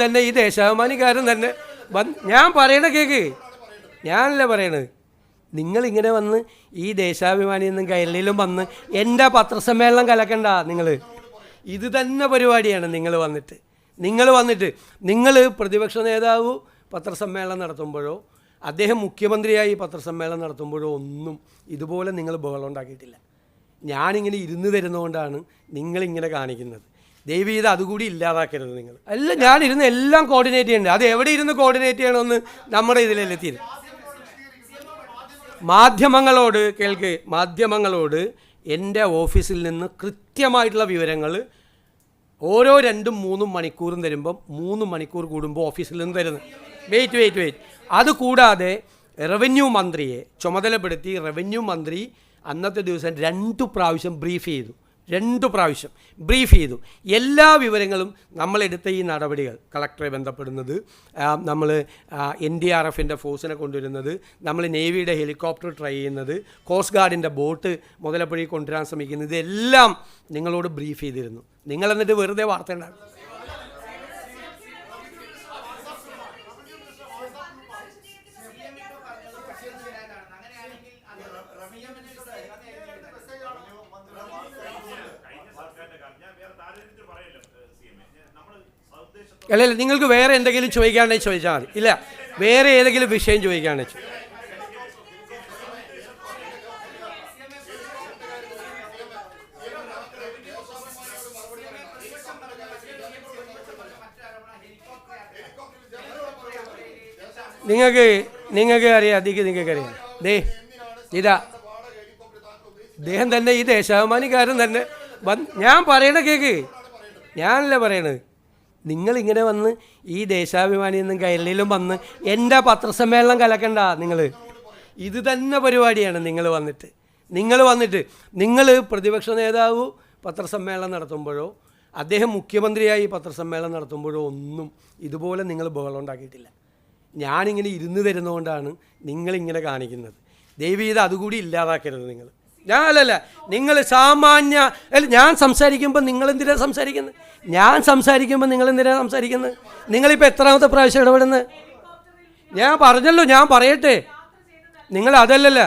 തന്നെ ഈ ദേശാഭിമാനിക്കാരൻ തന്നെ ഞാൻ പറയണ കേക്ക്, ഞാനല്ല പറയണത്. നിങ്ങളിങ്ങനെ വന്ന് ഈ ദേശാഭിമാനി എന്നും കൈരളിയിലും വന്ന് എൻ്റെ പത്രസമ്മേളനം കലക്കണ്ട. നിങ്ങൾ ഇത് തന്നെ പരിപാടിയാണ്. നിങ്ങൾ പ്രതിപക്ഷ നേതാവ് പത്രസമ്മേളനം നടത്തുമ്പോഴോ അദ്ദേഹം മുഖ്യമന്ത്രിയായി പത്രസമ്മേളനം നടത്തുമ്പോഴോ ഒന്നും ഇതുപോലെ നിങ്ങൾ ബഹളം ഉണ്ടാക്കിയിട്ടില്ല. ഞാനിങ്ങനെ ഇരുന്ന് തരുന്നതുകൊണ്ടാണ് നിങ്ങളിങ്ങനെ കാണിക്കുന്നത്. ദയവ് ചെയ്ത് അതുകൂടി ഇല്ലാതാക്കരുത്. നിങ്ങൾ അല്ല, ഞാനിരുന്ന് എല്ലാം കോർഡിനേറ്റ് ചെയ്യണ്ടേ. അത് എവിടെ ഇരുന്ന് കോർഡിനേറ്റ് ചെയ്യണമെന്ന് നമ്മുടെ ഇതിലെത്തിയത്. മാധ്യമങ്ങളോട് എൻ്റെ ഓഫീസിൽ നിന്ന് കൃത്യമായിട്ടുള്ള വിവരങ്ങൾ ഓരോ 2-3 മണിക്കൂറും തരുമ്പം 3 മണിക്കൂർ കൂടുമ്പോൾ ഓഫീസിൽ നിന്ന് തരുന്നത്. വെയിറ്റ് അതുകൂടാതെ റവന്യൂ മന്ത്രിയെ ചുമതലപ്പെടുത്തി റവന്യൂ മന്ത്രി അന്നത്തെ ദിവസം 2 പ്രാവശ്യം ബ്രീഫ് ചെയ്തു. എല്ലാ വിവരങ്ങളും നമ്മളെടുത്ത ഈ നടപടികൾ, കളക്ടറെ ബന്ധപ്പെടുന്നത്, നമ്മൾ NDRFൻ്റെ ഫോഴ്സിനെ കൊണ്ടുവരുന്നത്, നമ്മൾ നേവിയുടെ ഹെലികോപ്റ്റർ ട്രൈ ചെയ്യുന്നത്, കോസ്റ്റ് ഗാർഡിൻ്റെ ബോട്ട് മുതലപ്പുഴയിൽ കൊണ്ടുവരാൻ ശ്രമിക്കുന്നത്, ഇതെല്ലാം നിങ്ങളോട് ബ്രീഫ് ചെയ്തിരുന്നു. നിങ്ങളെന്നിട്ട് വെറുതെ വാർത്ത ഉണ്ടാകും. അല്ല, നിങ്ങൾക്ക് വേറെ എന്തെങ്കിലും ചോദിക്കാണെങ്കിൽ ചോദിച്ചാൽ മതി. ഇല്ല, വേറെ ഏതെങ്കിലും വിഷയം ചോദിക്കുകയാണെങ്കിൽ നിങ്ങൾക്ക് അറിയാം. നിങ്ങൾക്കറിയാം. ഇതാ അദ്ദേഹം തന്നെ ഈ ദേശാഭിമാനിക്കാരൻ തന്നെ ഞാൻ പറയണ കേക്ക്, ഞാനല്ല പറയണത്. നിങ്ങളിങ്ങനെ വന്ന് ഈ ദേശാഭിമാനി എന്നും കൈരളിയിലും വന്ന് എൻ്റെ പത്രസമ്മേളനം കലക്കണ്ട. നിങ്ങൾ ഇത് തന്നെ പരിപാടിയാണ്. നിങ്ങൾ പ്രതിപക്ഷ നേതാവ് പത്രസമ്മേളനം നടത്തുമ്പോഴോ അദ്ദേഹം മുഖ്യമന്ത്രിയായി പത്രസമ്മേളനം നടത്തുമ്പോഴോ ഒന്നും ഇതുപോലെ നിങ്ങൾ ബഹളം ഉണ്ടാക്കിയിട്ടില്ല. ഞാനിങ്ങനെ ഇരുന്ന് തരുന്നതുകൊണ്ടാണ് നിങ്ങളിങ്ങനെ കാണിക്കുന്നത്. ദയവ് ചെയ്ത് അതുകൂടി ഇല്ലാതാക്കരുത്. നിങ്ങൾ സാമാന്യ ഞാൻ സംസാരിക്കുമ്പോൾ നിങ്ങളെന്തിനാണ് സംസാരിക്കുന്നത്? നിങ്ങളിപ്പോൾ എത്രാമത്തെ പ്രാവശ്യം ഇടപെടുന്നത്? ഞാൻ പറഞ്ഞല്ലോ, ഞാൻ പറയട്ടെ. നിങ്ങൾ അതല്ലല്ല